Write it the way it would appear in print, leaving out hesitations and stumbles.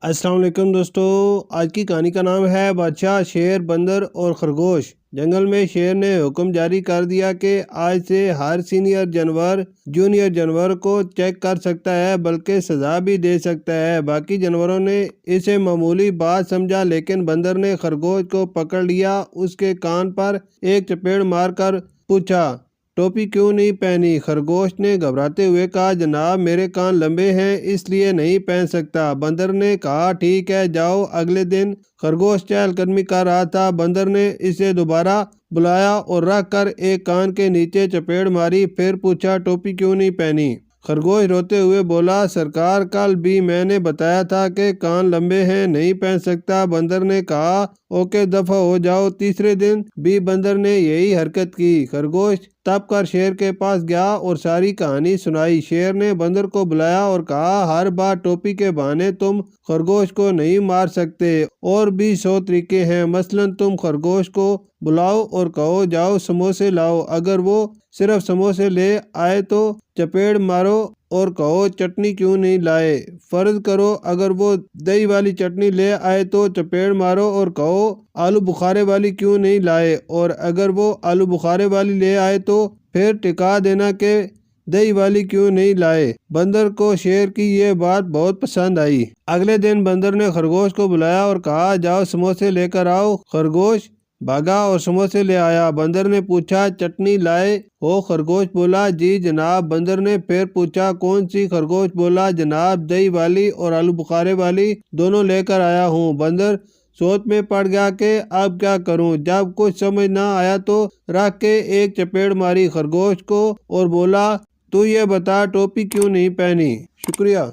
السلام علیکم دوستو، آج کی کہانی کا نام ہے بادشاہ، شیر، بندر اور خرگوش۔ جنگل میں شیر نے حکم جاری کر دیا کہ آج سے ہر سینئر جانور جونیئر جانور کو چیک کر سکتا ہے، بلکہ سزا بھی دے سکتا ہے۔ باقی جانوروں نے اسے معمولی بات سمجھا، لیکن بندر نے خرگوش کو پکڑ لیا، اس کے کان پر ایک چپیڑ مار کر پوچھا، ٹوپی کیوں نہیں پہنی؟ خرگوش نے گھبراتے ہوئے کہا، جناب میرے کان لمبے ہیں اس لیے نہیں پہن سکتا۔ بندر نے کہا، ٹھیک ہے جاؤ۔ اگلے دن خرگوش چہل قدمی کر رہا تھا، بندر نے اسے دوبارہ بلایا اور رکھ کر ایک کان کے نیچے چپیڑ ماری، پھر پوچھا، ٹوپی کیوں نہیں پہنی؟ خرگوش روتے ہوئے بولا، سرکار کل بھی میں نے بتایا تھا کہ کان لمبے ہیں، نہیں پہن سکتا۔ بندر نے کہا، اوکے دفع ہو جاؤ۔ تیسرے دن بھی بندر نے یہی حرکت کی۔ خرگوش تپ کر شیر کے پاس گیا اور ساری کہانی سنائی۔ شیر نے بندر کو بلایا اور کہا، ہر بار ٹوپی کے بہانے تم خرگوش کو نہیں مار سکتے، اور بھی 100 طریقے ہیں۔ مثلاً تم خرگوش کو بلاؤ اور کہو، جاؤ سموسے لاؤ۔ اگر وہ صرف سموسے لے آئے تو چپیڑ مارو اور کہو، چٹنی کیوں نہیں لائے؟ فرض کرو اگر وہ دہی والی چٹنی لے آئے تو چپیڑ مارو اور کہو، آلو بخارے والی کیوں نہیں لائے؟ اور اگر وہ آلو بخارے والی لے آئے تو پھر ٹکا دینا کہ دہی والی کیوں نہیں لائے۔ بندر کو شیر کی یہ بات بہت پسند آئی۔ اگلے دن بندر نے خرگوش کو بلایا اور کہا، جاؤ سموسے لے کر آؤ۔ خرگوش بھاگا اور سموسے لے آیا۔ بندر نے پوچھا، چٹنی لائے ہو؟ خرگوش بولا، جی جناب۔ بندر نے پھر پوچھا، کون سی؟ خرگوش بولا، جناب دہی والی اور آلو بخارے والی دونوں لے کر آیا ہوں۔ بندر سوچ میں پڑ گیا کہ اب کیا کروں۔ جب کچھ سمجھ نہ آیا تو رکھ کے ایک چپیڑ ماری خرگوش کو اور بولا، تو یہ بتا ٹوپی کیوں نہیں پہنی؟ شکریہ۔